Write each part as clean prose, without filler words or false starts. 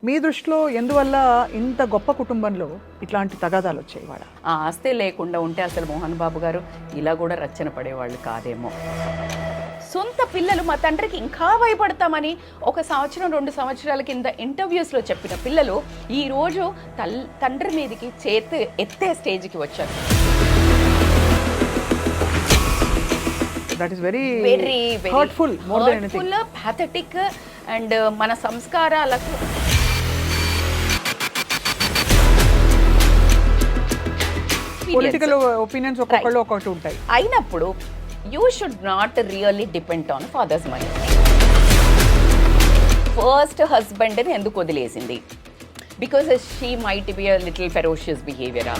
మీ దృష్టిలో ఎందువల్ల ఇంత గొప్ప కుటుంబంలో ఇట్లాంటి తగాదాలు వచ్చాయి వాళ్ళ? ఆ ఆస్తే లేకుండా ఉంటే అసలు మోహన్ బాబు గారు ఇలా కూడా రచ్చన పడేవాళ్ళు కాదేమో. సొంత పిల్లలు మా తండ్రికి ఇంకా భయపడతామని 1 సంవత్సరం 2 సంవత్సరాల కింద ఇంటర్వ్యూస్లో చెప్పిన పిల్లలు ఈరోజు తండ్రి మీదకి చేతి ఎత్తే స్టేజ్కి వచ్చారు. That is very very hurtful, more than anything, pathetic. And మన సంస్కారాలకు పొలిటికల్ ఒపీనియన్స్ ఒక్కొక్కళ్ళు ఒక్కొక్కటి ఉంటాయి. అయినప్పుడు you should not really depend on father's money. First హస్బెండ్ని ఎందుకు వదిలేసింది? Because she might be a little ferocious behaviour.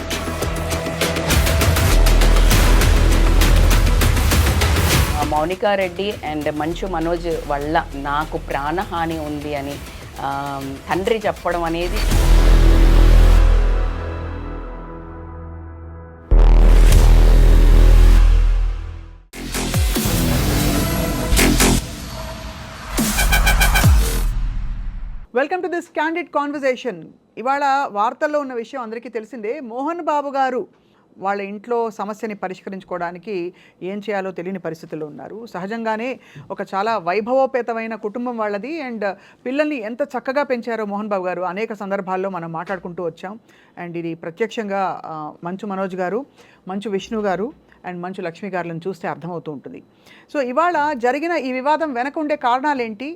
Mounika Reddy and Manchu Manoj వల్ల నాకు ప్రాణహాని ఉంది అని తండ్రి చెప్పడం అనేది welcome to this candid conversation. ఇవాళ వార్తల్లో ఉన్న విషయం అందరికీ తెలిసిందే. మోహన్ బాబు గారు వాళ్ళ ఇంట్లో సమస్యని పరిష్కరించుకోవడానికి ఏం చేయాలో తెలియని పరిస్థితుల్లో ఉన్నారు. సహజంగానే ఒక చాలా వైభవోపేతమైన కుటుంబం వాళ్ళది. అండ్ పిల్లల్ని ఎంత చక్కగా పెంచారో మోహన్ బాబు గారు అనేక సందర్భాల్లో మనం మాట్లాడుకుంటూ వచ్చాం. అండ్ ఇది ప్రత్యక్షంగా మంచు మనోజ్ గారు, మంచు విష్ణు గారు అండ్ మంచు లక్ష్మి గారులను చూస్తే అర్థమవుతూ ఉంటుంది. సో ఇవాళ జరిగిన ఈ వివాదం వెనక ఉండే కారణాలేంటి,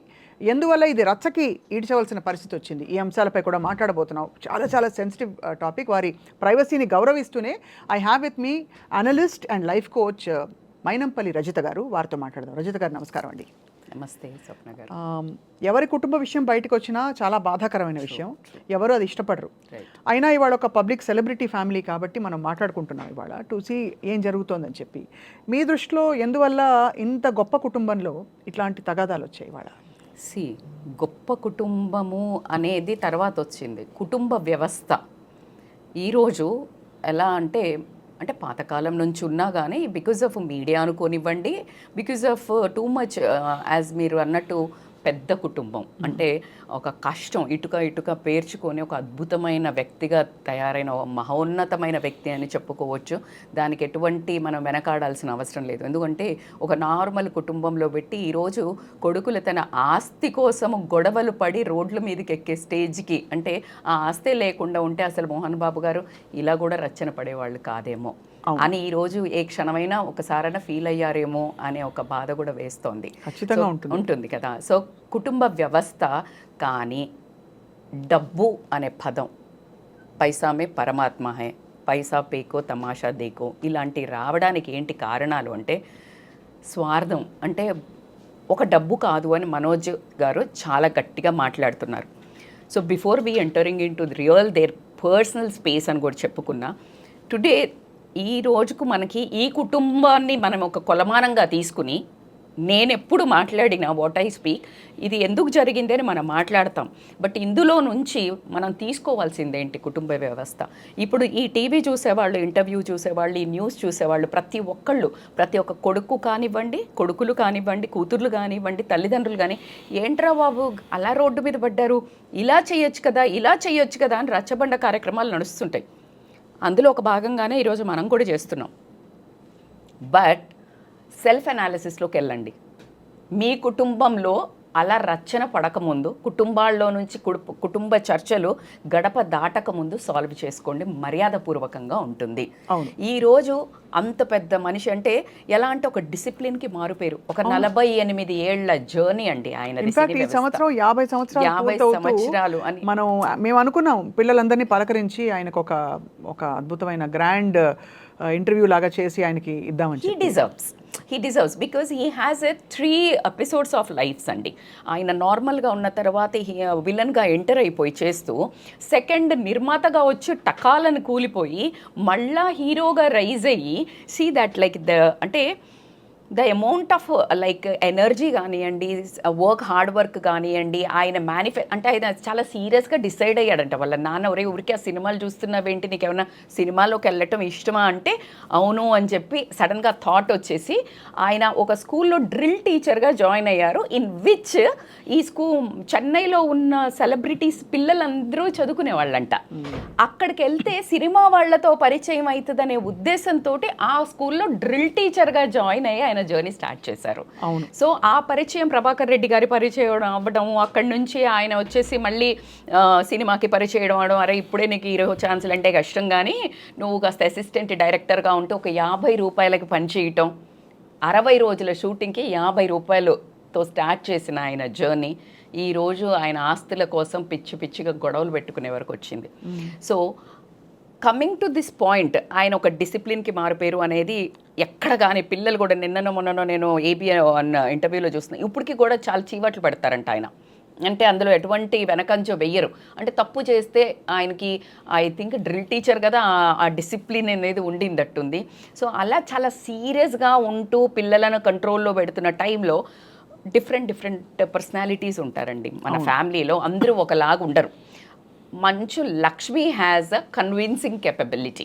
ఎందువల్ల ఇది రచ్చకి ఈడ్చవలసిన పరిస్థితి వచ్చింది, ఈ అంశాలపై కూడా మాట్లాడబోతున్నాం. చాలా చాలా సెన్సిటివ్ టాపిక్. వారి ప్రైవసీని గౌరవిస్తూనే I have with me analyst and life coach Mynampally Rajitha గారు. వారితో మాట్లాడదాం. రజిత గారు నమస్కారం అండి. నమస్తే స్వప్న గారు. ఎవరి కుటుంబ విషయం బయటకు వచ్చినా చాలా బాధాకరమైన విషయం, ఎవరు అది ఇష్టపడరు. అయినా ఇవాళ ఒక పబ్లిక్ సెలబ్రిటీ ఫ్యామిలీ కాబట్టి మనం మాట్లాడుకుంటున్నాం ఇవాళ టు సీ ఏం జరుగుతోందని చెప్పి. మీ దృష్టిలో ఎందువల్ల ఇంత గొప్ప కుటుంబంలో ఇట్లాంటి తగాదాలు వచ్చాయి ఇవాళ? గొప్ప కుటుంబము అనేది తర్వాత వచ్చింది. కుటుంబ వ్యవస్థ ఈరోజు ఎలా అంటే పాతకాలం నుంచి ఉన్నా కానీ బికాజ్ ఆఫ్ మీడియా అనుకోనివ్వండి, because of too much as మీరు అన్నట్టు పెద్ద కుటుంబం అంటే ఒక కష్టం ఇటుక పేర్చుకొని ఒక అద్భుతమైన వ్యక్తిగా తయారైన మహోన్నతమైన వ్యక్తి అని చెప్పుకోవచ్చు. దానికి ఎటువంటి మనం వెనకాడాల్సిన అవసరం లేదు. ఎందుకంటే ఒక నార్మల్ కుటుంబంలో పెట్టి ఈరోజు కొడుకులు తన ఆస్తి కోసం గొడవలు పడి రోడ్ల మీదకి ఎక్కే స్టేజ్కి, అంటే ఆ ఆస్తే లేకుండా ఉంటే అసలు మోహన్ బాబు గారు ఇలా కూడా రచ్చన పడేవాళ్ళు కాదేమో అని ఈరోజు ఏ క్షణమైనా ఒకసారైనా ఫీల్ అయ్యారేమో అనే ఒక బాధ కూడా వేస్తోంది. ఉంటుంది కదా. సో కుటుంబ వ్యవస్థ, కానీ డబ్బు అనే పదం, పైసామే పరమాత్మ హై, పైసా పేకో తమాషా దేకో, ఇలాంటి రావడానికి ఏంటి కారణాలు అంటే స్వార్థం. అంటే ఒక డబ్బు కాదు అని మనోజ్ గారు చాలా గట్టిగా మాట్లాడుతున్నారు. So before we entering into real their personal space అని కూడా చెప్పుకున్నా, టుడే ఈ రోజుకు మనకి ఈ కుటుంబాన్ని మనం ఒక కొలమానంగా తీసుకుని నేను ఎప్పుడు మాట్లాడినా వాట్ ఐ స్పీక్, ఇది ఎందుకు జరిగింది అని మనం మాట్లాడతాం. బట్ ఇందులో నుంచి మనం తీసుకోవాల్సిందేంటి కుటుంబ వ్యవస్థ. ఇప్పుడు ఈ టీవీ చూసేవాళ్ళు, ఇంటర్వ్యూ చూసేవాళ్ళు, ఈ న్యూస్ చూసేవాళ్ళు ప్రతి ఒక్క కొడుకులు కానివ్వండి, కూతుర్లు కానివ్వండి, తల్లిదండ్రులు కానీ ఏంట్రా బాబు అలా రోడ్డు మీద పడ్డారు, ఇలా చేయొచ్చు కదా అని రచ్చబండ కార్యక్రమాలు నడుస్తుంటాయి. అందులో ఒక భాగంగానే ఈరోజు మనం కూడా చేస్తున్నాం. బట్ సెల్ఫ్ అనాలిసిస్లోకి వెళ్ళండి. మీ కుటుంబంలో అలా రచ్చన పడకముందు, కుటుంబాల్లో నుంచి కుటుంబ చర్చలు గడప దాటకముందు సాల్వ్ చేసుకోండి, మర్యాదపూర్వకంగా ఉంటుంది. ఈరోజు అంత పెద్ద మనిషి అంటే ఎలా అంటే ఒక డిసిప్లిన్కి మారుపేరు. ఒక 48 ఏళ్ల జర్నీ అండి ఆయన. 50 సంవత్సరాలు అని మేము అనుకున్నాం. పిల్లలందరినీ పలకరించి ఆయనకు ఒక అద్భుతమైన గ్రాండ్ ఇంటర్వ్యూ లాగా చేసి ఆయనకి ఇద్దామని. He deserves because he has 3 episodes of lives అండి. ఆయన నార్మల్గా ఉన్న తర్వాత విలన్గా ఎంటర్ అయిపోయి చేస్తూ సెకండ్ నిర్మాతగా వచ్చి టకాలను కూలిపోయి మళ్ళా హీరోగా రైజ్ అయ్యి సీ దట్ లైక్ అంటే the amount of like energy కానివ్వండి, వర్క్ హార్డ్ వర్క్ కానివ్వండి, ఆయన అంటే ఆయన చాలా సీరియస్గా డిసైడ్ అయ్యాడంట. వాళ్ళ నాన్న ఒరే ఊరికి ఆ సినిమాలు చూస్తున్నావేంటి, నీకు ఏమైనా సినిమాలోకి వెళ్ళటం ఇష్టమా అంటే అవును అని చెప్పి సడన్గా థాట్ వచ్చేసి ఆయన ఒక స్కూల్లో డ్రిల్ టీచర్గా జాయిన్ అయ్యారు. ఇన్ విచ్ ఈ చెన్నైలో ఉన్న సెలబ్రిటీస్ పిల్లలందరూ చదువుకునే వాళ్ళంట. అక్కడికి వెళ్తే సినిమా వాళ్ళతో పరిచయం అవుతుందనే ఉద్దేశంతో ఆ స్కూల్లో డ్రిల్ టీచర్గా జాయిన్ అయ్యి ఆయన జర్నీ స్టార్ట్ చేశారు. సో ఆ పరిచయం ప్రభాకర్ రెడ్డి గారి పరిచయం అవ్వడం, అక్కడి నుంచి ఆయన వచ్చేసి మళ్ళీ సినిమాకి పరిచయం అవడం, అరే ఇప్పుడే నీకు హీరో ఛాన్సులు అంటే కష్టం కానీ నువ్వు కాస్త అసిస్టెంట్ డైరెక్టర్గా ఉంటే ఒక 50 రూపాయలకి పనిచేయటం, 60 రోజుల షూటింగ్కి 50 రూపాయలతో స్టార్ట్ చేసిన ఆయన జర్నీ ఈరోజు ఆయన ఆస్తుల కోసం పిచ్చిగా గొడవలు పెట్టుకునే వరకు వచ్చింది. So coming to this point, ఆయన ఒక డిసిప్లిన్కి మారిపోయారు అనేది ఎక్కడ కానీ పిల్లలు కూడా నిన్ననో మొన్ననో నేను ఏబిఎన్ అన్న ఇంటర్వ్యూలో చూస్తున్నాను, ఇప్పటికీ కూడా చాలా చీవాట్లు పెడతారంట ఆయన. అంటే అందులో ఎటువంటి వెనకంచో వెయ్యరు. అంటే తప్పు చేస్తే ఆయనకి ఐ థింక్ డ్రిల్ టీచర్ కదా ఆ డిసిప్లిన్ అనేది ఉండిందట్టుంది. సో అలా చాలా సీరియస్గా ఉంటూ పిల్లలను కంట్రోల్లో పెడుతున్న టైంలో డిఫరెంట్ పర్సనాలిటీస్ ఉంటారండి మన ఫ్యామిలీలో. అందరూ ఒకలాగా ఉండరు. Manchu Lakshmi has a convincing capability.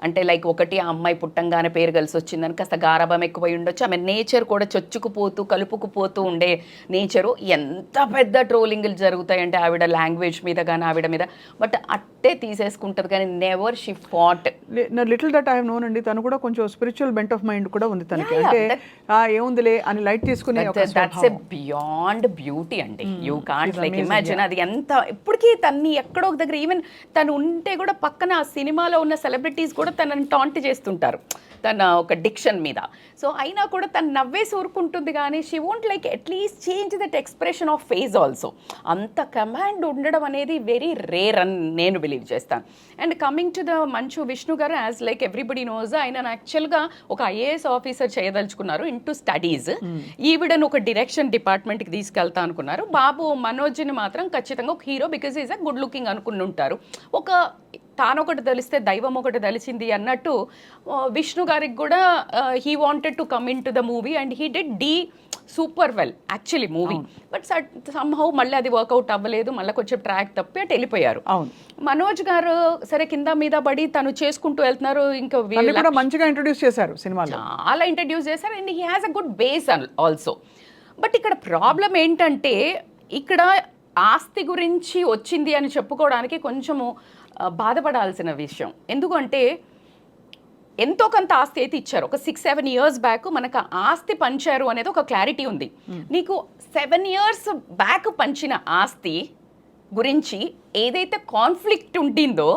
అంటే లైక్ ఒకటి ఆ అమ్మాయి పుట్టంగానే పేరు కలిసి వచ్చిందని కాస్త గారాభం ఎక్కువై ఉండొచ్చు. ఆమె నేచర్ కూడా చొచ్చుకుపోతూ కలుపుకుపోతూ ఉండే నేచరు. ఎంత పెద్ద ట్రోలింగ్లు జరుగుతాయంటే ఆవిడ లాంగ్వేజ్ మీద కానీ ఆవిడ మీద, బట్ అట్టే తీసేసుకుంటుంది కానీ never she fought. Little that I have known అండి. తను కూడా కొంచెం స్పిరిచువల్ బెంట్ ఆఫ్ మైండ్ కూడా ఉంది తనకి. అంటే ఏముందిలే అని లైట్ తీసుకునే దట్స్ ఎ బియాండ్ బ్యూటీ అండి. You can't like imagine. అది ఎంత ఇప్పటికీ తన్ని ఎక్కడో ఒక దగ్గర ఈవెన్ తను ఉంటే కూడా పక్కన ఆ సినిమాలో ఉన్న సెలబ్రిటీస్ కూడా తనని టాంట్ చేస్తుంటారు తన ఒక డిక్షన్ మీద. సో అయినా కూడా తను నవ్వేసి ఊరుకుంటుంది కానీ she won't like at least change that expression of face also. అంత కమాండ్ ఉండడం అనేది వెరీ రేర్ అని నేను బిలీవ్ చేస్తాను. And coming to the Manchu Vishnu గారు, యాజ్ లైక్ ఎవ్రీబడి నోస్, ఆయన యాక్చువల్గా ఒక ఐఏఎస్ ఆఫీసర్ చేయదలుచుకున్నారు ఇంటూ స్టడీస్. ఈవిడను ఒక డైరెక్షన్ డిపార్ట్మెంట్కి తీసుకెళ్తా అనుకున్నారు. బాబు మనోజ్ని మాత్రం ఖచ్చితంగా ఒక hero because is a good looking అనుకుని ఉంటారు. ఒక తానొకటి తెలిస్తే దైవం ఒకటి తెలిసింది అన్నట్టు విష్ణు గారికి కూడా he wanted to come in to the movie and he did super well actually movie. But somehow మళ్ళీ అది వర్కౌట్ అవ్వలేదు, మళ్ళీ కొంచెం ట్రాక్ తప్పి అటు వెళ్ళిపోయారు. మనోజ్ గారు సరే కింద మీద పడి తను చేసుకుంటూ వెళ్తున్నారు. ఇంకా మంచిగా ఇంట్రొడ్యూస్ చేశారు సినిమాలో, చాలా ఇంట్రడ్యూస్ చేశారు and he has a good base also. But ఇక్కడ ప్రాబ్లం ఏంటంటే ఇక్కడ ఆస్తి గురించి వచ్చింది అని చెప్పుకోవడానికి కొంచెము బాధపడాల్సిన విషయం. ఎందుకంటే ఎంతో కొంత ఆస్తి అయితే ఇచ్చారు. ఒక 6-7 years బ్యాక్ మనకు ఆస్తి పంచారు అనేది ఒక క్లారిటీ ఉంది. నీకు 7 years బ్యాక్ పంచిన ఆస్తి గురించి ఏదైతే కాన్ఫ్లిక్ట్ ఉండిందో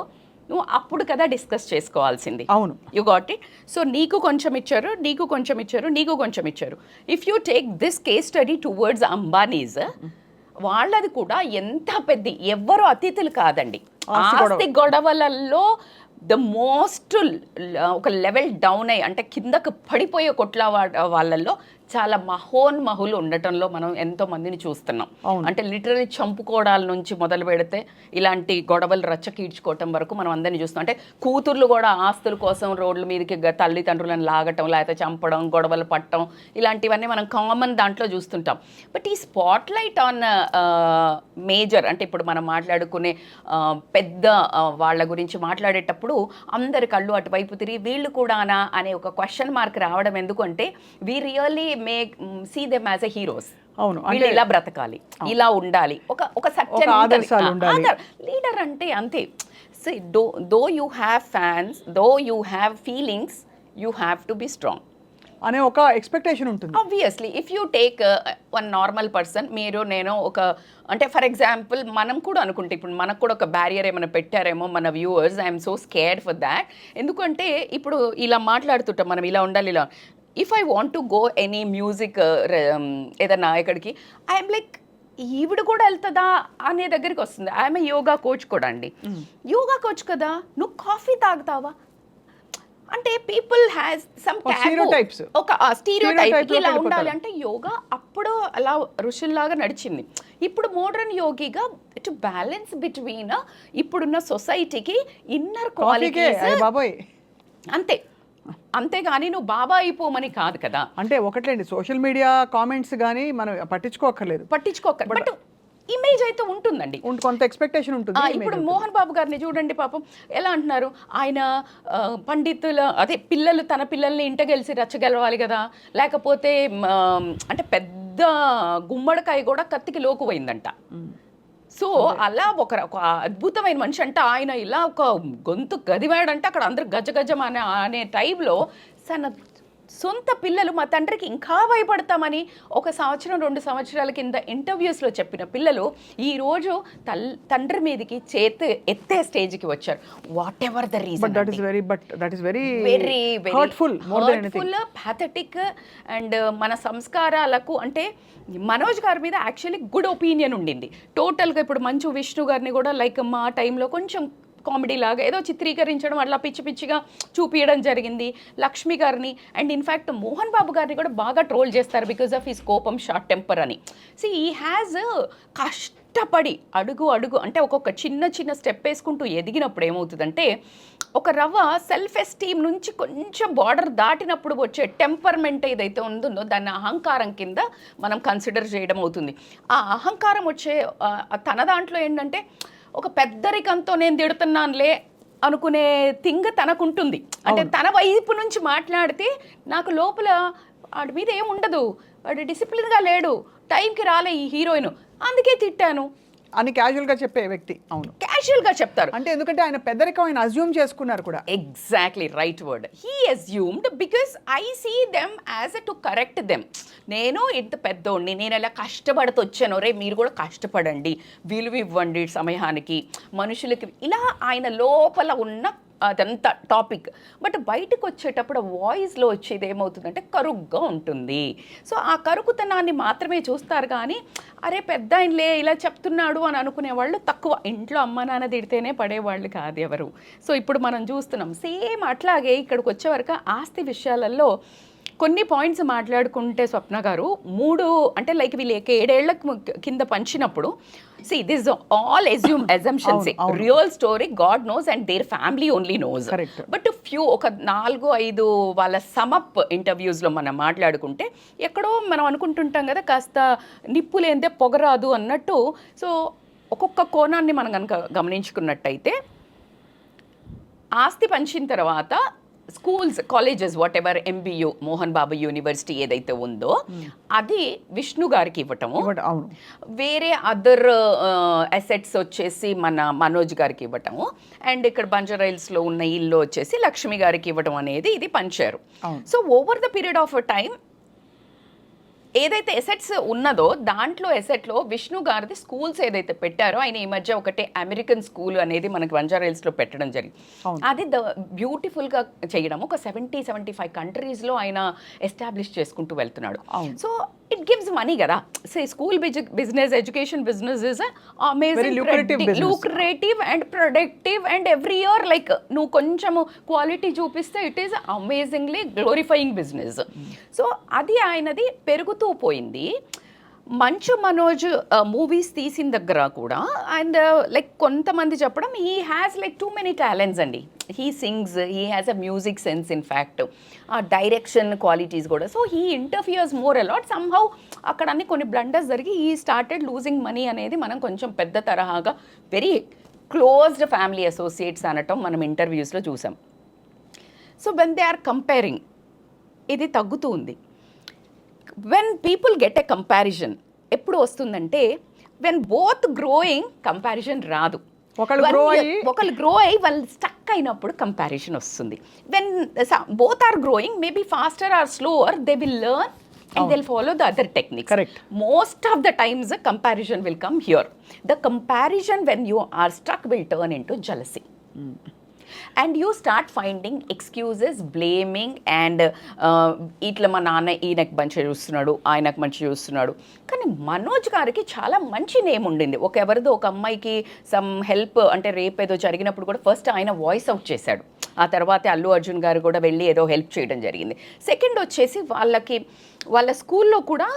నువ్వు అప్పుడు కదా డిస్కస్ చేసుకోవాల్సింది. అవును, యు గాట్ ఇట్. సో నీకు కొంచెం ఇచ్చారు, నీకు కొంచెం ఇచ్చారు, నీకు కొంచెం ఇచ్చారు. If you take this case study towards Ambanis, వాళ్ళది కూడా ఎంత పెద్ద, ఎవ్వరు అతిథులు కాదండి. ఆస్తి గొడవలలో ద మోస్ట్ ఒక లెవెల్ డౌన్ అయ్యి అంటే కిందకు పడిపోయే కొట్ల వాళ్ళల్లో చాలా మహోన్మహులు ఉండటంలో మనం ఎంతో మందిని చూస్తున్నాం. అంటే లిటరలీ చంపుకోవడాల నుంచి మొదలు పెడితే ఇలాంటి గొడవలు రచ్చకీడ్చుకోవటం వరకు మనం అందరినీ చూస్తాం. అంటే కూతుర్లు కూడా ఆస్తుల కోసం రోడ్ల మీదకి తల్లిదండ్రులను లాగటం, లేకపోతే చంపడం, గొడవలు పట్టడం, ఇలాంటివన్నీ మనం కామన్ దాంట్లో చూస్తుంటాం. బట్ ఈ స్పాట్ లైట్ ఆన్ మేజర్ అంటే ఇప్పుడు మనం మాట్లాడుకునే పెద్ద వాళ్ళ గురించి మాట్లాడేటప్పుడు అందరి కళ్ళు అటువైపు తిరిగి వీళ్ళు కూడానా అనే ఒక క్వశ్చన్ మార్క్ రావడం ఎందుకంటే we really make see them as a heroes. అవును, వీళ్ళు ఇలా బ్రతకాలి, ఇలా ఉండాలి, ఒక సత్యం లీడర్ అంటే అంతే. So though you have fans, though you have feelings, you have to be strong అనే ఒక ఎక్స్పెక్టేషన్ ఉంటుంది. Obviously if you take one normal person, మీరు నేను ఒక అంటే ఫర్ ఎగ్జాంపుల్ మనం కూడా అనుకుంటే ఇప్పుడు మనకు కూడా ఒక బ్యారియర్ ఏమైనా పెట్టారేమో మన viewers, I'm so scared for that. ఎందుకంటే ఇప్పుడు ఇలా మాట్లాడుతుంటాం మనం ఇలా ఉండాలి ఇలా. If I want to go any music ఏదన్నా ఎక్కడికి, ఐఎమ్ లైక్ ఈవిడ కూడా వెళ్తుందా అనే దగ్గరికి వస్తుంది. ఐఎమ్ యోగా కోచ్ కూడా అండి. యోగా కోచ్ కదా, నువ్వు కాఫీ తాగుతావా అంటే పీపుల్ హ్యాస్ సమ్ ఒక స్టీరియోటైప్ ఇలా ఉండాలి. అంటే యోగా అప్పుడు అలా ఋషుల్లాగా నడిచింది. ఇప్పుడు మోడర్న్ యోగిగా టు బ్యాలెన్స్ బిట్వీన్ ఇప్పుడున్న సొసైటీకి ఇన్నర్ క్వాలిటీస్ అంతే. అంతేగాని నువ్వు బాబా అయిపోమని కాదు కదా. అంటే ఒకట్లేండి, సోషల్ మీడియా కామెంట్స్ కానీ మనం పట్టించుకోకర్లేదు, బట్ ఇమేజ్ అయితే ఉంటుందండి, కొంత ఎక్స్పెక్టేషన్ ఉంటుంది. ఇప్పుడు మోహన్ బాబు గారిని చూడండి పాపం ఎలా అంటున్నారు, ఆయన పండితుల అదే పిల్లలు తన పిల్లల్ని ఇంటగెలిసి రచ్చగలవాలి కదా, లేకపోతే అంటే పెద్ద గుమ్మడికాయ కూడా కత్తికి లోకుపోయిందంట. సో అలా ఒక అద్భుతమైన మనిషి అంట ఆయన, ఇలా ఒక గొంతు గదివాడంటే అక్కడ అందరు గజగజం అనే టైంలో తన సొంత పిల్లలు మా తండ్రికి ఇంకా భయపడతామని 1 సంవత్సరం 2 సంవత్సరాల కింద ఇంటర్వ్యూస్లో చెప్పిన పిల్లలు ఈరోజు తండ్రి మీదకి చేతి ఎత్తే స్టేజ్కి వచ్చారు. What ever the reason, very hurtful, pathetic. And మన సంస్కారాలకు అంటే మనోజ్ గారి మీద యాక్చువల్లీ గుడ్ ఒపీనియన్ ఉండింది టోటల్గా. ఇప్పుడు మంచు విష్ణు గారిని కూడా లైక్ మా టైంలో కొంచెం కామెడీ లాగా ఏదో చిత్రీకరించడం అట్లా పిచ్చి పిచ్చిగా చూపించడం జరిగింది. లక్ష్మి గారిని అండ్ ఇన్ఫ్యాక్ట్ మోహన్ బాబు గారిని కూడా బాగా ట్రోల్ చేస్తారు బికాజ్ ఆఫ్ హిస్ కోపం, షార్ట్ టెంపర్ అని. ఈ హ్యాజ్ కష్టపడి అడుగు అంటే ఒక్కొక్క చిన్న స్టెప్ వేసుకుంటూ ఎదిగినప్పుడు ఏమవుతుందంటే ఒక రవ్వ సెల్ఫ్ ఎస్టీమ్ నుంచి కొంచెం బార్డర్ దాటినప్పుడు వచ్చే టెంపర్మెంట్ ఏదైతే ఉందో దాన్ని అహంకారం కింద మనం కన్సిడర్ చేయడం అవుతుంది. ఆ అహంకారం వచ్చే తన దాంట్లో ఏంటంటే ఒక పెద్దరికంతో నేను తిడుతున్నానులే అనుకునే థింగ్ తనకుంటుంది. అంటే తన వైపు నుంచి మాట్లాడితే నాకు లోపల వాడి మీద ఏం ఉండదు, వాడు డిసిప్లిన్గా లేడు, టైంకి రాలే ఈ హీరోయిన్, అందుకే తిట్టాను అని క్యాజువల్గా చెప్పే వ్యక్తి. అవును, క్యాజువల్గా చెప్తారు. అంటే ఎందుకంటే ఆయన పెద్దరికం ఆయన అజ్యూమ్ చేసుకున్నారు కూడా. Exactly right word, he assumed because I see them as to correct them. నేను ఇంత పెద్దోడిని, నేను ఎలా కష్టపడుతూ వచ్చాను, రే మీరు కూడా కష్టపడండి, విలువ ఇవ్వండి సమయానికి మనుషులకి, ఇలా ఆయన లోపల ఉన్న అదంతా టాపిక్. బట్ బయటకు వచ్చేటప్పుడు వాయిస్లో వచ్చేది ఏమవుతుందంటే కరుగ్గా ఉంటుంది. సో ఆ కరుకుతనాన్ని మాత్రమే చూస్తారు కానీ అరే పెద్ద ఆయనలే ఇలా చెప్తున్నాడు అని అనుకునే వాళ్ళు తక్కువ. ఇంట్లో అమ్మ నాన్న తిడితేనే పడేవాళ్ళు కాదు ఎవరు. సో ఇప్పుడు మనం చూస్తున్నాం సేమ్ అట్లాగే ఇక్కడికి వచ్చేవరకు ఆస్తి విషయాలలో కొన్ని పాయింట్స్ మాట్లాడుకుంటే స్వప్న గారు 3 అంటే లైక్ వీళ్ళు 7 ఏళ్ల కింద పంచినప్పుడు this all assumptions, real story god knows and their family only knows. But few ఒక 4-5 వాళ్ళ సమప్ ఇంటర్వ్యూస్లో మనం మాట్లాడుకుంటే ఎక్కడో మనం అనుకుంటుంటాం కదా కాస్త నిప్పు లేనిదే పొగరాదు అన్నట్టు. సో ఒక్కొక్క కోణాన్ని మనం కనుక గమనించుకున్నట్టయితే ఆస్తి పంచిన తర్వాత schools, colleges, what ever MBU Mohan Babu university ఏదైతే ఉందో అది విష్ణు గారికి ఇవ్వటము, వేరే అదర్ అసెట్స్ వచ్చేసి మన మనోజ్ గారికి ఇవ్వటము, అండ్ ఇక్కడ బంజారాహిల్స్లో ఉన్న ఇల్లు వచ్చేసి లక్ష్మి గారికి ఇవ్వటం అనేది ఇది పంచారు. So over the period of time ఏదైతే ఎసెట్స్ ఉన్నదో దాంట్లో ఎసెట్లో విష్ణు గారిది స్కూల్స్ ఏదైతే పెట్టారో, ఆయన ఈ మధ్య ఒకటి అమెరికన్ స్కూల్ అనేది మనకి బంజారాహిల్స్లో పెట్టడం జరిగింది. అది బ్యూటిఫుల్గా చేయడం ఒక 70-75 కంట్రీస్లో ఆయన ఎస్టాబ్లిష్ చేసుకుంటూ వెళ్తున్నాడు. సో ఇట్ గివ్స్ మనీ కదా. School business, education business is amazing, lucrative and productive and every year like నువ్వు కొంచెము క్వాలిటీ చూపిస్తే it is amazingly glorifying business. So అది ఆయనది పెరుగుతూ పోయింది. మంచు మనోజ్ మూవీస్ తీసిన దగ్గర కూడా అండ్ లైక్ కొంతమంది చెప్పడం he has like too many talents అండి. He sings, he has a music sense, in fact ఆ డైరెక్షన్ క్వాలిటీస్ కూడా. So he interferes more a lot. Somehow అక్కడ అన్ని కొన్ని బ్లండర్స్ జరిగి హీ స్టార్టెడ్ లూజింగ్ మనీ అనేది మనం కొంచెం పెద్ద తరహాగా వెరీ క్లోజ్డ్ ఫ్యామిలీ అసోసియేట్స్ అనటం మనం ఇంటర్వ్యూస్లో చూసాం. So when they are comparing ఇది తగ్గుతూ ఉంది. When people get a comparison ఎప్పుడు వస్తుందంటే వెన్ బోత్ గ్రోయింగ్ కంపారిజన్ రాదు. ఒకళ్ళు గ్రో అయ్యి వాళ్ళు స్టక్ అయినప్పుడు కంపారిజన్ వస్తుంది. When both are growing maybe faster or slower they will learn and they'll follow the other techniques. Correct. Most of the times the comparison will come here. The comparison when you are stuck will turn into jealousy. And you start finding excuses, blaming and ఇట్లా మా నాన్న ఈయనకు మంచిగా చూస్తున్నాడు, ఆయనకు మంచిగా చూస్తున్నాడు. కానీ మనోజ్ గారికి చాలా మంచి నేమ్ ఉండింది. ఎవరిదో ఒక అమ్మాయికి సమ్ హెల్ప్ అంటే రేపు ఏదో జరిగినప్పుడు కూడా ఫస్ట్ ఆయన వాయిస్ అవుట్ చేశాడు. ఆ తర్వాత అల్లు అర్జున్ గారు కూడా వెళ్ళి ఏదో హెల్ప్ చేయడం జరిగింది. సెకండ్ వచ్చేసి వాళ్ళ స్కూల్లో కూడా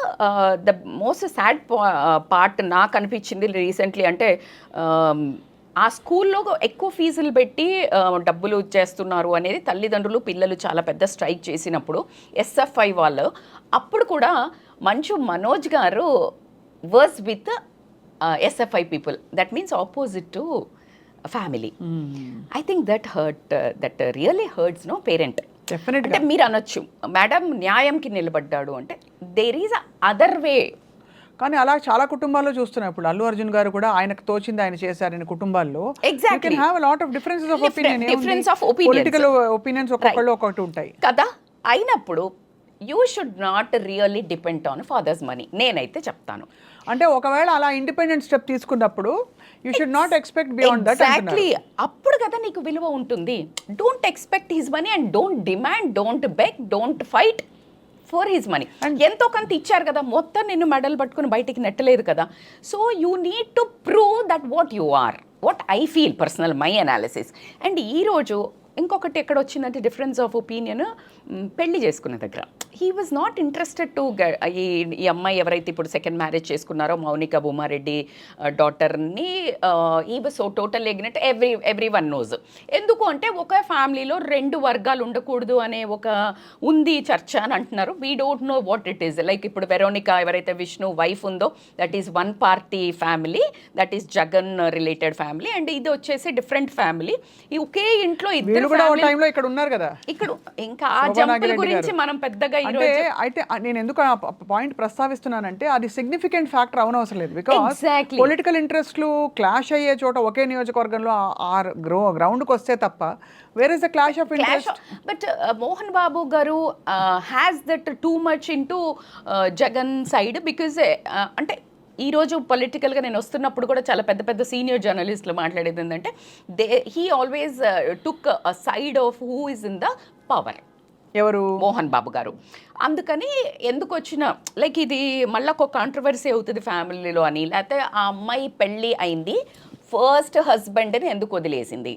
ద మోస్ట్ సాడ్ పార్ట్ నాకు అనిపించింది రీసెంట్లీ అంటే ఆ స్కూల్లో ఎక్కువ ఫీజులు పెట్టి డబ్బులు చేస్తున్నారు అనేది తల్లిదండ్రులు పిల్లలు చాలా పెద్ద స్ట్రైక్ చేసినప్పుడు ఎస్ఎఫ్ఐ వాళ్ళు అప్పుడు కూడా మంచు మనోజ్ గారు వర్స్ విత్ ఎస్ఎఫ్ఐ people, that means opposite to family. I think that really hurts no parent. అంటే మీరు అనొచ్చు మేడం న్యాయంకి నిలబడ్డాడు అంటే దేర్ ఈజ్ అదర్ వే. కానీ అలా చాలా కుటుంబాల్లో చూస్తున్నాం. ఇప్పుడు అల్లు అర్జున్ గారు కూడా ఆయనకు తోచింది ఆయన చేశారని కుటుంబాల్లో Exactly. Difference of opinions. Political opinions ఒక్కొక్కళ్ళు ఒక్కొక్కటి ఉంటాయి కదా. అయినప్పుడు you should not really depend on father's money, నేనైతే చెప్తాను. అంటే ఒకవేళ అలా ఇండిపెండెంట్ స్టెప్ తీసుకున్నప్పుడు you should not expect beyond that. Exactly, అప్పుడు కదా నీకు విలువ ఉంటుంది. Don't expect his money and don't demand, don't beg, don't fight for his money. ఎంతో కొంత ఇచ్చారు కదా, మొత్తం నిన్ను మెడల్ పట్టుకుని బయటికి నెట్టలేదు కదా. So you need to prove that what you are, what I feel personal, my analysis. And ఈరోజు ఇంకొకటి ఎక్కడ వచ్చిందంటే డిఫరెన్స్ ఆఫ్ ఒపీనియన్, పెళ్లి చేసుకున్న దగ్గర he was not interested to ఈ అమ్మాయి ఎవరైతే ఇప్పుడు సెకండ్ మ్యారేజ్ చేసుకున్నారో మౌనిక భూమారెడ్డి డాటర్ని, ఈ వాజ్ సో టోటల్ ఎగ్నెట్, ఎవ్రీ వన్ నోజ్. ఎందుకు అంటే ఒక ఫ్యామిలీలో రెండు వర్గాలు ఉండకూడదు అనే ఒక ఉంది చర్చ అని అంటున్నారు. We don't know what it is. Like ఇప్పుడు వెరోనికా ఎవరైతే విష్ణు వైఫ్ ఉందో that is one party family, that is Jagan related family. And ఇది వచ్చేసి డిఫరెంట్ ఫ్యామిలీ. ఈ ఒకే ఇంట్లో ఇద్దరు ఇక్కడ ఉన్నారు కదా. ఇక్కడ ఇంకా ఆ జంపుల గురించి మనం పెద్దగా అంటే అయితే నేను ఎందుకు ఆ పాయింట్ ప్రస్తావిస్తున్నానంటే అది సిగ్నిఫికెంట్ ఫ్యాక్టర్ అవనవసరం లేదు. బికాస్ పొలిటికల్ ఇంట్రెస్ట్లు క్లాష్ అయ్యే చోట ఒకే నియోజకవర్గంలో ఆ గ్రౌండ్కి వస్తే తప్ప where is the clash of interest. But Mohan Babu గారు has that too much into Jagan side. Because అంటే ఈరోజు పొలిటికల్గా నేను వస్తున్నప్పుడు కూడా చాలా పెద్ద పెద్ద సీనియర్ జర్నలిస్టులు మాట్లాడేది ఏంటంటే he always took a side of who is in the power. ఎవరు? మోహన్ బాబు గారు. అందుకని ఎందుకు వచ్చిన లైక్ ఇది మళ్ళీ ఒక కాంట్రవర్సీ అవుతుంది ఫ్యామిలీలో అని, లేకపోతే ఆ అమ్మాయి పెళ్ళి అయింది ఫస్ట్ హస్బెండ్ని ఎందుకు వదిలేసింది,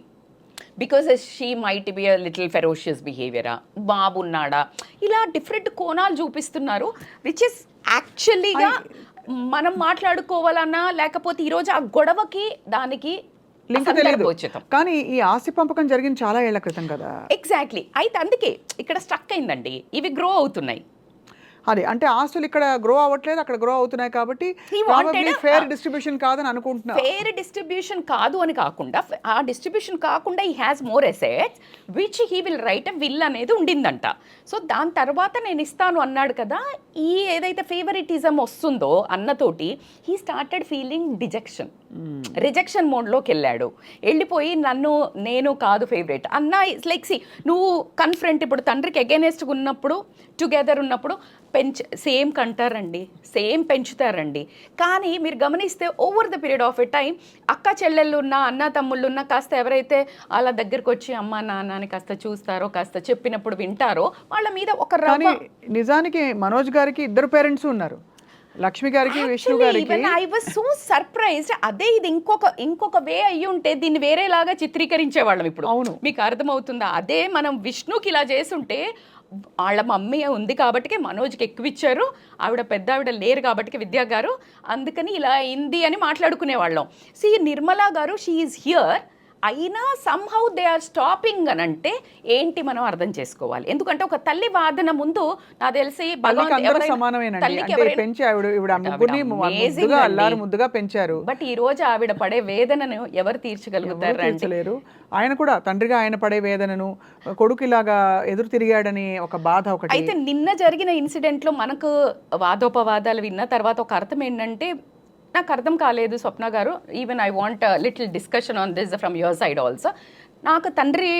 because she might be a little ferocious బిహేవియరా, బాబు ఉన్నాడా, ఇలా డిఫరెంట్ కోణాలు చూపిస్తున్నారు. విచ్ ఇస్ యాక్చువల్లీగా మనం మాట్లాడుకోవాలన్నా లేకపోతే ఈరోజు ఆ గొడవకి దానికి లింక్ తెలియదు. కానీ ఈ ఆస్తి పంపకం జరిగింది చాలా ఏళ్ల క్రితం కదా. ఎగ్జాక్ట్లీ. అయితే అందుకే ఇక్కడ స్ట్రక్ అయిందండి. ఇవి గ్రో అవుతున్నాయి. అదే అంటే ఆస్తులు ఇక్కడ గ్రో అవ్వట్లేదు, అక్కడ గ్రో అవుతున్నాయి. కాబట్టి ఫేర్ డిస్ట్రిబ్యూషన్ కాదని అనుకుంటున్నా. ఫేర్ డిస్ట్రిబ్యూషన్ కాదు అని కాకుండా, ఆ డిస్ట్రిబ్యూషన్ కాకుండా ఈ has more assets which he will write a will అనేది ఉండిందంట. సో దాని తర్వాత నేను ఇస్తాను అన్నాడు కదా. ఈ ఏదైతే ఫేవరిటిజం వస్తుందో అన్నతోటి హీ స్టార్టెడ్ ఫీలింగ్ రిజెక్షన్ మోడ్లోకి వెళ్ళాడు. వెళ్ళిపోయి నేను కాదు ఫేవరెట్ అన్న. లైక్ సి నువ్వు కన్ఫ్రంట్, ఇప్పుడు తండ్రికి అగైనెస్ట్గా ఉన్నప్పుడు టుగెదర్ ఉన్నప్పుడు సేమ్ కంటారండి, సేమ్ పెంచుతారండి. కానీ మీరు గమనిస్తే over the period of a time అక్క చెల్లెళ్ళు ఉన్న, అన్న తమ్ముళ్ళు ఉన్న, కాస్త ఎవరైతే వాళ్ళ దగ్గరకు వచ్చి అమ్మ నాన్నని కాస్త చూస్తారో, కాస్త చెప్పినప్పుడు వింటారో, వాళ్ళ మీద ఒక నిజానికి మనోజ్ గారికి ఇద్దరు పేరెంట్స్ ఉన్నారు, లక్ష్మి గారికి, విష్ణు గారికి. I was so surprised. అదే ఇది ఇంకొక వే అయ్యి ఉంటే దీన్ని వేరేలాగా చిత్రీకరించేవాళ్ళం. ఇప్పుడు అవును, మీకు అర్థమవుతుందా? అదే మనం విష్ణుకి ఇలా చేసుంటే వాళ్ళ మమ్మీ ఉంది కాబట్టి మనోజ్కి ఎక్కువ ఇచ్చారు, ఆవిడ పెద్ద ఆవిడ లేరు కాబట్టి విద్యా గారు, అందుకని ఇలా అయింది అని మాట్లాడుకునేవాళ్ళం. సి నిర్మలా గారు షీ ఈజ్ హియర్, అయినా సమ్హౌ దే ఆర్ స్టాపింగ్ అని అంటే ఏంటి మనం అర్థం చేసుకోవాలి. ఎందుకంటే ఒక తల్లి వాదన ముందు నాకు తెలిసి ముద్దుగా పెంచారు. బట్ ఈ రోజు ఆవిడ పడే వేదనను ఎవరు తీర్చగలుగుతారు? ఆయన కూడా తండ్రిగా ఆయన పడే వేదనను, కొడుకు ఇలాగా ఎదురు తిరిగాడని ఒక బాధ ఒకటి. అయితే నిన్న జరిగిన ఇన్సిడెంట్లో మనకు వాదోపవాదాలు విన్న తర్వాత ఒక అర్థం ఏంటంటే, నాకు అర్థం కాలేదు స్వప్న గారు, even I want little discussion on this from your side also. నాకు తండ్రి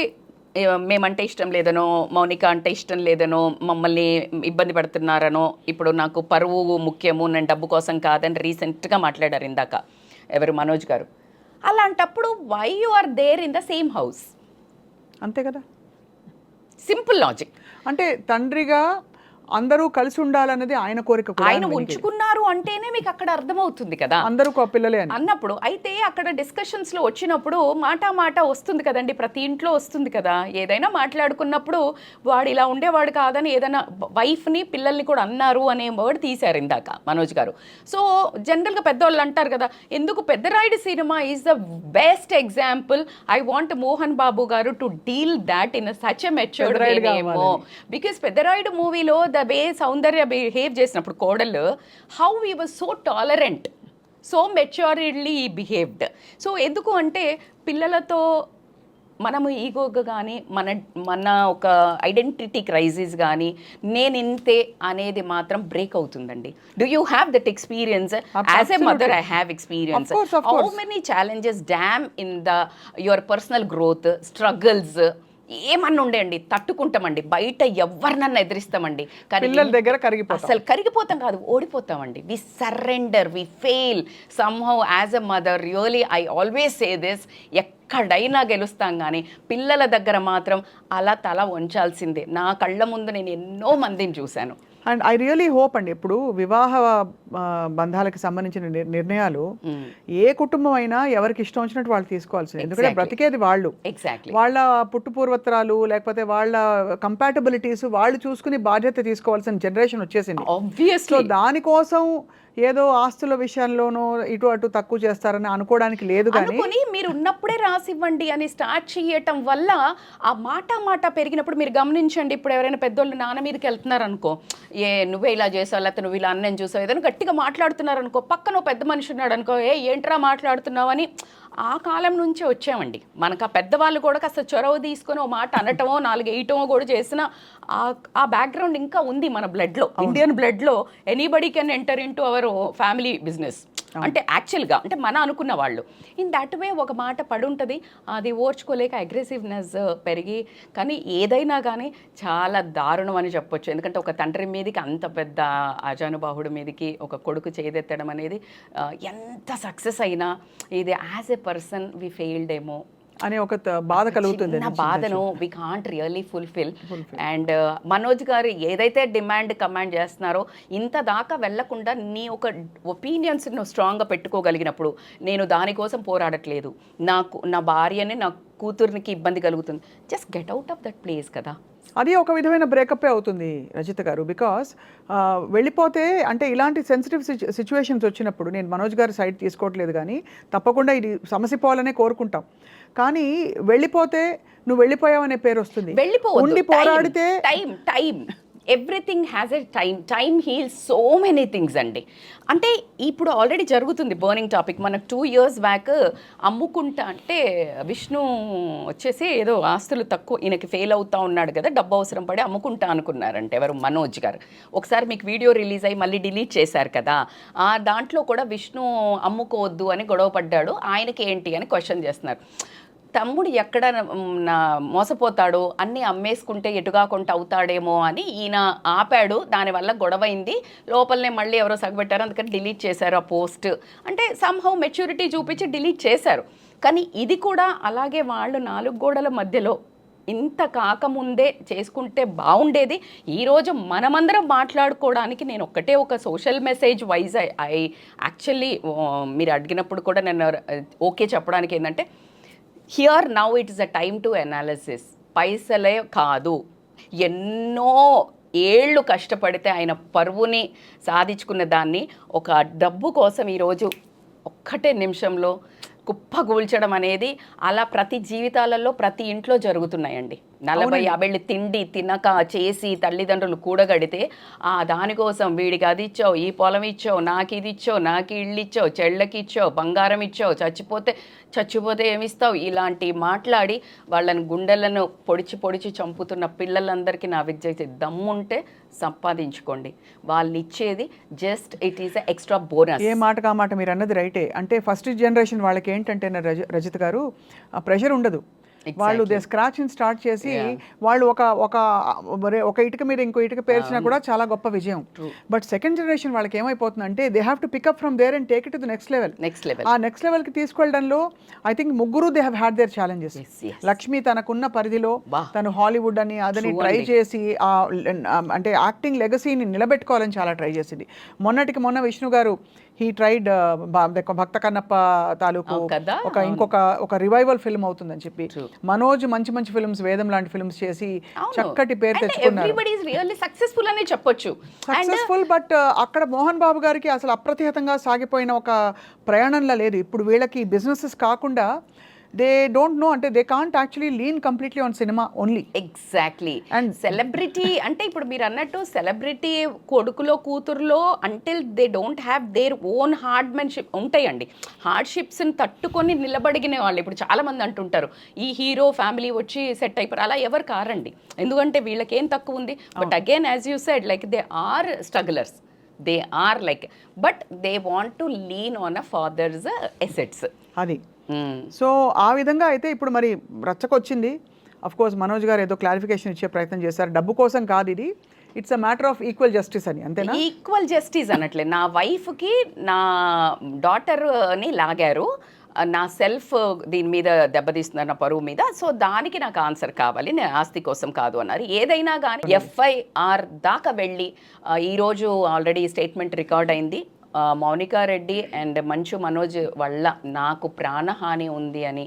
మేమంటే ఇష్టం లేదనో, మౌనిక అంటే ఇష్టం లేదనో, మమ్మల్ని ఇబ్బంది పడుతున్నారనో, ఇప్పుడు నాకు పరువు ముఖ్యము, నేను డబ్బు కోసం కాదని రీసెంట్గా మాట్లాడారు ఇందాక ఎవరు, మనోజ్ గారు. అలాంటప్పుడు why you are there in the same house? అంతే కదా, సింపుల్ లాజిక్. అంటే తండ్రిగా అందరూ కలిసి ఉండాలన్నది ఆయన కోరిక కూడా ఆయన ఉంచుకున్నారు అంటేనే మీకు అక్కడ అర్థమవుతుంది కదా అందరూ పిల్లలే అని అన్నప్పుడు. అయితే అక్కడ డిస్కషన్స్ లో వచ్చినప్పుడు మాట వస్తుంది కదండి, ప్రతి ఇంట్లో వస్తుంది కదా. ఏదైనా మాట్లాడుకున్నప్పుడు వాడు ఇలా ఉండేవాడు కాదని ఏదైనా వైఫ్ ని పిల్లల్ని కూడా అన్నారు అనే వర్డ్ తీశారు ఇందాక మనోజ్ గారు. సో జనరల్ గా పెద్దవాళ్ళు అంటారు కదా, ఎందుకు Peddarayudu cinema is the best example. I want Mohan Babu గారు to deal that in such a matured వేనేమో. బికాస్ పెద్దరాయుడు మూవీలో ద వే సౌందర్య బిహేవ్ చేసినప్పుడు కోడలు, how he was so tolerant, so maturedly behaved. So ఎందుకు అంటే పిల్లలతో మనము ఈగోగా కానీ మన ఒక ఐడెంటిటీ క్రైసిస్ కానీ నేను ఇంతే అనేది మాత్రం బ్రేక్ అవుతుందండి. Do you have that experience? As a mother I have experience. How many challenges dam in your personal growth struggles ఏమన్నా ఉండేయండి, తట్టుకుంటామండి. బయట ఎవరినన్నా ఎదిరిస్తామండి, కానీ పిల్లల దగ్గర అసలు కరిగిపోతాం కాదు, ఓడిపోతామండి. We surrender, we fail somehow as a mother. Really I always say this, ఎక్కడైనా గెలుస్తాం కానీ పిల్లల దగ్గర మాత్రం అలా తల వంచాల్సిందే. నా కళ్ళ ముందు నేను ఎన్నో మందిని చూశాను. అండ్ ఐ రియలీ హోప్ అండి, ఇప్పుడు వివాహ బంధాలకు సంబంధించిన నిర్ణయాలు ఏ కుటుంబం అయినా ఎవరికి ఇష్టం వచ్చినట్టు వాళ్ళు తీసుకోవాల్సింది. ఎందుకంటే బ్రతికేది వాళ్ళు, వాళ్ళ పుట్టు పూర్వత్రాలు లేకపోతే వాళ్ళ కంపాటబిలిటీస్ వాళ్ళు చూసుకుని బాధ్యత తీసుకోవాల్సిన జనరేషన్ వచ్చేసింది. ఆబ్వియస్లీ దానికోసం ఏదో ఆస్తుల విషయంలోనూ ఇటు అటు తక్కువ చేస్తారని అనుకోవడానికి లేదు. కానీ మీరు ఉన్నప్పుడే రాసివ్వండి అని స్టార్ట్ చేయటం వల్ల ఆ మాట పెరిగినప్పుడు మీరు గమనించండి. ఇప్పుడు ఎవరైనా పెద్దోళ్ళు నాన్న మీదకి వెళ్తున్నారు అనుకో, నువ్వే ఇలా చేసావు లేకపోతే నువ్వు ఇలా అన్నం చూసావు, ఏదైనా గట్టిగా మాట్లాడుతున్నారు అనుకో, పక్కన పెద్ద మనిషి ఉన్నాడు అనుకో, ఏంట్రా మాట్లాడుతున్నావు అని. ఆ కాలం నుంచే వచ్చామండి. మనకు ఆ పెద్దవాళ్ళు కూడా కాస్త చొరవ తీసుకొని ఓ మాట అనటమో 4 వేయటమో కూడా చేసిన ఆ బ్యాక్గ్రౌండ్ ఇంకా ఉంది మన బ్లడ్లో, ఇండియన్ బ్లడ్లో. Anybody can enter in to our family business. అంటే యాక్చువల్గా అంటే మన అనుకున్న వాళ్ళు ఇన్ దట్ వే ఒక మాట పడుంటుంది, అది ఓర్చుకోలేక అగ్రెసివ్నెస్ పెరిగి. కానీ ఏదైనా కానీ చాలా దారుణం అని చెప్పొచ్చు. ఎందుకంటే ఒక తండ్రి మీదకి అంత పెద్ద ఆజానుబాహుడి మీదకి ఒక కొడుకు చేదెత్తడం అనేది ఎంత సక్సెస్ అయినా ఇది as a person we failed ఏమో అనే ఒక బాధ కలుగుతుంది. నా బాధను we can't really fulfil. And Manoj garu ఏదైతే డిమాండ్ కమాండ్ చేస్తున్నారో ఇంత దాకా వెళ్లకుండా నీ ఒక ఒపీనియన్స్ నువ్వు స్ట్రాంగ్గా పెట్టుకోగలిగినప్పుడు, నేను దానికోసం పోరాడట్లేదు, నా భార్యని నా కూతుర్నికి ఇబ్బంది కలుగుతుంది, just get out of that place కదా. అది ఒక విధమైన బ్రేకప్పే అవుతుంది రజిత గారు. బికాస్ వెళ్ళిపోతే అంటే ఇలాంటి సెన్సిటివ్ సిచ్యువేషన్స్ వచ్చినప్పుడు నేను మనోజ్ గారి సైడ్ తీసుకోవట్లేదు, కానీ తప్పకుండా ఇది సమస్య పోవాలనే కోరుకుంటాం. కానీ వెళ్ళిపోతే నువ్వు వెళ్ళిపోయావనే పేరు వస్తుంది. ఉండి పోరాడితే time everything has a time heels so many things అండి. అంటే ఇప్పుడు ఆల్రెడీ జరుగుతుంది బర్నింగ్ టాపిక్. మనకు 2 years బ్యాక్ అమ్ముకుంటా అంటే విష్ణు వచ్చేసి ఏదో ఆస్తులు తక్కువ, ఈయనకి ఫెయిల్ అవుతా ఉన్నాడు కదా, డబ్బు అవసరం పడి అమ్ముకుంటా అనుకున్నారంటే ఎవరు, మనోజ్ గారు. ఒకసారి మీకు వీడియో రిలీజ్ అయ్యి మళ్ళీ డిలీట్ చేశారు కదా, ఆ దాంట్లో కూడా విష్ణు అమ్ముకోవద్దు అని గొడవ పడ్డాడు. ఆయనకి ఏంటి అని క్వశ్చన్ చేస్తున్నారు. తమ్ముడు ఎక్కడ మోసపోతాడో, అన్నీ అమ్మేసుకుంటే ఎటుగా కొంట అవుతాడేమో అని ఈయన ఆపాడు. దానివల్ల గొడవైంది, లోపలనే మళ్ళీ ఎవరో సగబెట్టారు, అందుకని డిలీట్ చేశారు ఆ పోస్ట్. అంటే సమ్హౌ మెచ్యూరిటీ చూపించి డిలీట్ చేశారు. కానీ ఇది కూడా అలాగే వాళ్ళు 4 గోడల మధ్యలో ఇంత కాకముందే చేసుకుంటే బాగుండేది. ఈరోజు మనమందరం మాట్లాడుకోవడానికి నేను ఒక social message wise I actually మీరు అడిగినప్పుడు కూడా నేను ఓకే చెప్పడానికి ఏంటంటే, here now it is a time to analysis. పైసలే కాదు, ఎన్నో ఏళ్ళు కష్టపడితే ఆయన పరువుని సాధించుకున్న దాన్ని ఒక డబ్బు కోసం ఈరోజు ఒక్కటే నిమిషంలో కుప్పగూల్చడం అనేది అలా ప్రతి జీవితాలలో ప్రతి ఇంట్లో జరుగుతున్నాయండి. 40-50 తిండి తినక చేసి తల్లిదండ్రులు కూడగడితే దానికోసం వీడికి అది ఇచ్చావు, ఈ పొలం ఇచ్చావు, నాకు ఇది ఇచ్చావు, నాకు ఇళ్ళు ఇచ్చావు, చెళ్ళకి ఇచ్చావు, బంగారం ఇచ్చావు, చచ్చిపోతే ఏమిస్తావు, ఇలాంటి మాట్లాడి వాళ్ళని గుండెలను పొడిచి చంపుతున్న పిల్లలందరికీ నా విజ్ఞప్తి, దమ్ముంటే సంపాదించుకోండి. వాళ్ళు ఇచ్చేది just it is extra bonus. ఏ మాట కా మాట మీరు అన్నది రైటే. అంటే ఫస్ట్ జనరేషన్ వాళ్ళకి ఏంటంటే రజిత గారు ఆ ప్రెషర్ ఉండదు. వాళ్ళు దే స్క్రాచ్ స్టార్ట్ చేసి వాళ్ళు ఒక ఇటుక మీద ఇంకో ఇటుక పేర్చినా కూడా చాలా గొప్ప విజయం. బట్ సెకండ్ జనరేషన్ వాళ్ళకి ఏమైపోతుందంటే they have to pick up from there and take it to the next level. ఆ నెక్స్ట్ లెవెల్ కి తీసుకెళ్ళడంలో ఐ థింక్ ముగ్గురు they have had their challenges. Lakshmi తనకున్న పరిధిలో తను హాలీవుడ్ అని అదని ట్రై చేసి అంటే యాక్టింగ్ లెగసీని నిలబెట్టుకోవాలని చాలా ట్రై చేసింది. మొన్న విష్ణు గారు హీ ట్రైడ్ భక్త కన్నప్ప తాలూకు ఒక రివైవల్ ఫిల్మ్ అవుతుందని చెప్పి, మనోజ్ మంచి మంచి ఫిల్మ్స్ వేదం లాంటి ఫిల్మ్స్ చేసి చక్కటి పేరు తెచ్చుకున్నారు. సక్సెస్ఫుల్. బట్ అక్కడ మోహన్ బాబు గారికి అసలు అప్రతిహతంగా సాగిపోయిన ఒక ప్రయాణంలో లేదు. ఇప్పుడు వీళ్ళకి బిజినెసెస్ కాకుండా దే డోంట్ నో, అంటే they can't actually lean completely on cinema only. Exactly. And celebrity అంటే ఇప్పుడు మీరు అన్నట్టు సెలబ్రిటీ కొడుకులో కూతురులో until they don't have their own హార్డ్మెన్షిప్ ఉంటాయండి. హార్డ్షిప్స్ని తట్టుకొని నిలబడిగిన వాళ్ళు ఇప్పుడు చాలామంది అంటుంటారు ఈ హీరో ఫ్యామిలీ వచ్చి సెట్ అయిపోయారు. అలా ఎవరు కారండి, ఎందుకంటే వీళ్ళకి ఏం తక్కువ ఉంది. But again as you said like they are strugglers, they are like, but they want to lean on a father's assets. అది సో ఆ విధంగా అయితే ఇప్పుడు మరి రచ్చకొచ్చింది. అఫ్ కోర్స్ మనోజ్ గారు ఏదో క్లారిఫికేషన్ ఇచ్చే ప్రయత్నం చేశారు, డబ్బు కోసం కాదు ఇది, it's a matter of equal justice అని. అంతేనా? ఈక్వల్ జస్టిస్ అనట్లే, నా వైఫ్కి నా డాటర్ని లాగారు, నా సెల్ఫ్ దీని మీద దెబ్బతీస్తున్నారు, నా పరువు మీద, సో దానికి నాకు ఆన్సర్ కావాలి, నేను ఆస్తి కోసం కాదు అన్నారు. ఏదైనా కానీ FIR దాకా వెళ్ళి ఈరోజు ఆల్రెడీ స్టేట్మెంట్ రికార్డ్ అయింది. మౌనికా రెడ్డి అండ్ మంచు మనోజ్ వల్ల నాకు ప్రాణహాని ఉంది అని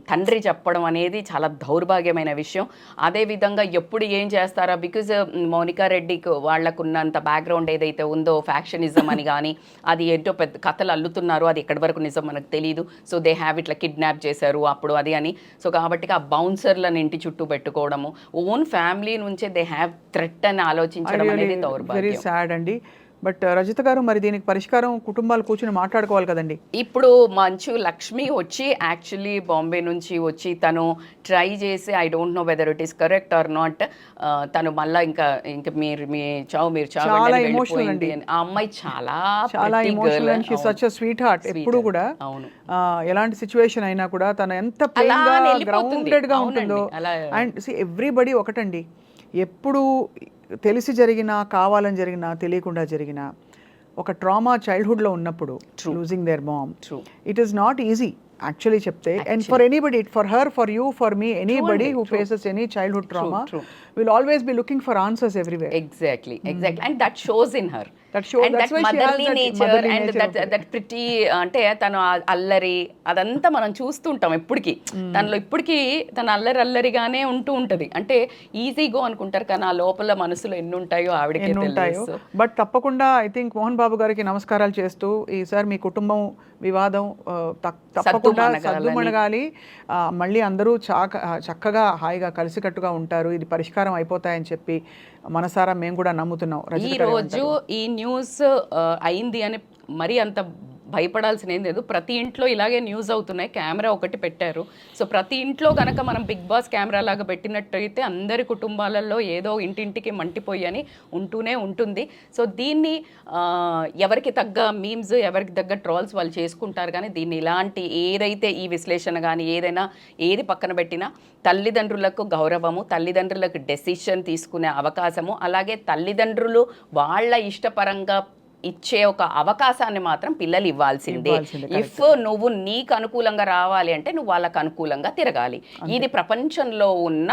తండ్రి చెప్పడం అనేది చాలా దౌర్భాగ్యమైన విషయం. అదేవిధంగా ఎప్పుడు ఏం చేస్తారా, బికాజ్ మౌనికా రెడ్డికి వాళ్ళకున్నంత బ్యాక్గ్రౌండ్ ఏదైతే ఉందో ఫ్యాక్షనిజం అని కానీ అది ఏంటో పెద్ద కథలు అల్లుతున్నారు, అది ఎక్కడి వరకు నిజం మనకు తెలియదు. సో దే హ్యావ్ ఇట్లా కిడ్నాప్ చేశారు అప్పుడు అది అని. సో కాబట్టి ఆ బౌన్సర్లను ఇంటి చుట్టూ పెట్టుకోవడము, ఓన్ ఫ్యామిలీ నుంచే దే హ్యావ్ థ్రెట్ అని ఆలోచించడం అనేది దౌర్భాగ్యం. వెరీ సాడ్ అండి. బట్ రజిత గారు, మరి దీనికి పరిష్కారం కుటుంబాలు కూర్చుని మాట్లాడుకోవాలి కదండి. ఇప్పుడు మంచు లక్ష్మి వచ్చి యాక్చువల్లీ బాంబే నుంచి వచ్చి తను ట్రై చేసి, I don't know whether it is correct or not, తను మళ్ళీ ఇంకా మీ చావు వెళ్ళిపోయింది అని. ఆ అమ్మాయి చాలా emotional and she such a sweet heart. ఎప్పుడు కూడా ఎలాంటి సిచ్యువేషన్ అయినా కూడా తను ఎంత ప్లెయిన్ గా గ్రౌండెడ్ గా ఉంటుందో. అండ్ ఎవ్రీబడి ఒకటండి, ఎప్పుడు తెలిసి జరిగినా కావాలని జరిగినా తెలియకుండా జరిగిన ఒక ట్రామా చైల్డ్హుడ్లో ఉన్నప్పుడు losing their mom, it is not easy actually చెప్తే. And for anybody, for her, for you, for me, anybody who faces any childhood trauma will always be looking for answers everywhere. Exactly. And that shows in her. That's that motherly nature and that pretty అంటే తను అల్లరి అదంతా మనం చూస్తుంటాం ఎప్పటికీ. తనలో ఇప్పటికీ తన అల్లరిగానే ఉంటది. అంటే ఈజీ గో అనుకుంటారు కానీ ఆ లోపల మనసులో ఎన్ని ఉంటాయో ఆవిడకే తెలుసు. బట్ తప్పకుండా ఐ థింక్ మోహన్ బాబు గారికి నమస్కారాలు చేస్తూ, ఈసారి మీ కుటుంబం వివాదం తప్పకుండా సద్దుమణగాలి, మళ్ళీ అందరూ చక్కగా హాయిగా కలిసికట్టుగా ఉంటారు, ఇది పరిష్కారం అయిపోతాయని చెప్పి మనసారా మేము కూడా నమ్ముతున్నాం. ఈ రోజు ఈ న్యూస్ అయింది అని మరీ అంత భయపడాల్సిన ఏం లేదు. ప్రతి ఇంట్లో ఇలాగే న్యూస్ అవుతున్నాయి, కెమెరా ఒకటి పెట్టారు. సో ప్రతి ఇంట్లో కనుక మనం బిగ్ బాస్ కెమెరా లాగా పెట్టినట్టయితే అందరి కుటుంబాలలో ఏదో ఇంటింటికి మంటిపోయి అని ఉంటూనే ఉంటుంది. సో దీన్ని ఎవరికి తగ్గ మీమ్స్, ఎవరికి తగ్గ ట్రోల్స్ వాళ్ళు చేసుకుంటారు. కానీ దీన్ని ఇలాంటి ఏదైతే ఈ విశ్లేషణ కానీ ఏదైనా ఏది పక్కన పెట్టినా తల్లిదండ్రులకు గౌరవము, తల్లిదండ్రులకు డెసిషన్ తీసుకునే అవకాశము, అలాగే తల్లిదండ్రులు వాళ్ళ ఇష్టపరంగా ఇచ్చే ఒక అవకాశాన్ని మాత్రం పిల్లలు ఇవ్వాల్సిందే. ఇఫ్ నువ్వు నీకు అనుకూలంగా రావాలి అంటే నువ్వు వాళ్ళకు అనుకూలంగా తిరగాలి. ఇది ప్రపంచంలో ఉన్న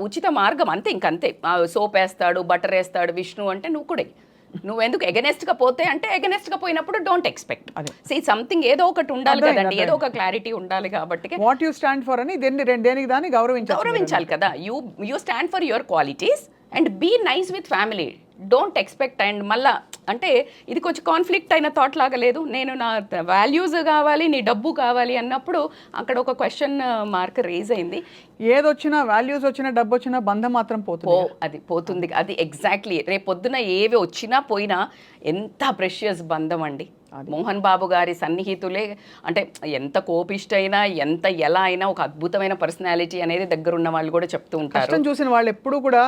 ఉచిత మార్గం. అంతే, ఇంకంతే. సోప్ వేస్తాడు, బటర్ వేస్తాడు విష్ణు అంటే నువ్వు కూడా నువ్వెందుకు ఎగనెస్ట్ గా పోతే అంటే ఎగనెస్ట్ గా పోయినప్పుడు డోంట్ ఎక్స్పెక్ట్. సీ సంథింగ్ ఏదో ఒకటి ఉండాలి కదండి, ఏదో ఒక క్లారిటీ ఉండాలి. కాబట్టి వాట్ యు స్టాండ్ ఫర్ అని దేనికి దాన్ని గౌరవించాలి కదా. You stand for your qualities and be nice with family, don't expect. And మళ్ళా అంటే ఇది కొంచెం కాన్ఫ్లిక్ట్ అయిన థాట్ లాగా లేదు. నేను నా వాల్యూస్ కావాలి, నీ డబ్బు కావాలి అన్నప్పుడు అక్కడ ఒక క్వశ్చన్ మార్క్ రేజ్ అయింది. ఏదొచ్చినా, వాల్యూస్ వచ్చినా, డబ్బు వచ్చినా బంధం మాత్రం పోతుంది. అది ఎగ్జాక్ట్లీ. రేపు పొద్దున ఏవి వచ్చినా పోయినా ఎంత ప్రెషియస్ బంధం అండి. మోహన్ బాబు గారి సన్నిహితులే అంటే ఎంత కోపిష్టైనా, ఎంత ఎలా అయినా ఒక అద్భుతమైన పర్సనాలిటీ అనేది దగ్గర ఉన్న వాళ్ళు కూడా చెప్తూ ఉంటారు. చూసిన వాళ్ళు ఎప్పుడు కూడా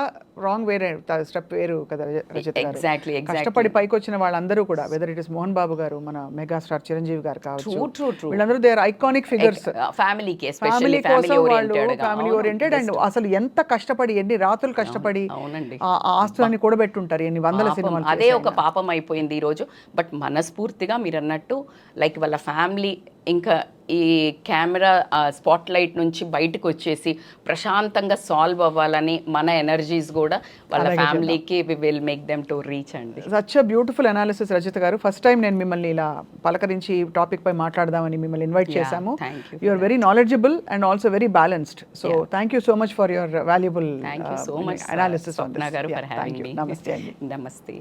రాంగ్ వేరే స్టెప్ వేరు కదా. రజత్ గారు. Exactly. కష్టపడి పైకి వచ్చిన వాళ్ళందరూ కూడా whether it is Mohan Babu గారు, మన మెగాస్టార్ చిరంజీవి గారు కావచ్చు, True. వీళ్ళందరూ దే ఆర్ ఐకానిక్ ఫిగర్స్. ఫ్యామిలీకి ఫ్యామిలీ ఎస్పెషల్లీ కోసం వాళ్ళు ఓరియంటెడ్ ఫ్యామిలీ ఓరియంటెడ్ అండ్ అసలు ఎంత కష్టపడి ఎన్ని రాత్రులు కష్టపడి అవునండి. ఆ ఆస్తులన్నీ కూడబెట్టుంటారు, ఎన్ని వందల పాపం, సినిమాలు అదే ఒక పాపం అయిపోయింది ఈరోజు. బట్ మనస్ఫూర్తిగా మీరు అన్నట్టు లైక్ వాళ్ళ ఫ్యామిలీ ఇంకా ఈ కెమెరా స్పాట్ లైట్ నుంచి బయటకు వచ్చేసి ప్రశాంతంగా సాల్వ్ అవ్వాలని మన ఎనర్జీస్ కూడా వాళ్ళ ఫ్యామిలీకి we will make them to reach అండి. Such a beautiful analysis Rajitha గారు. ఫస్ట్ టైం నేను మిమ్మల్ని ఇలా పలకరించి ఈ టాపిక్ పై మాట్లాడదామని మిమ్మల్ని ఇన్వైట్ చేశాము. thank you you are very knowledgeable and also very balanced. So thank you so much for your valuable thank you so much analysis. Swapna garu for having me. నమస్తే అండి. నమస్తే.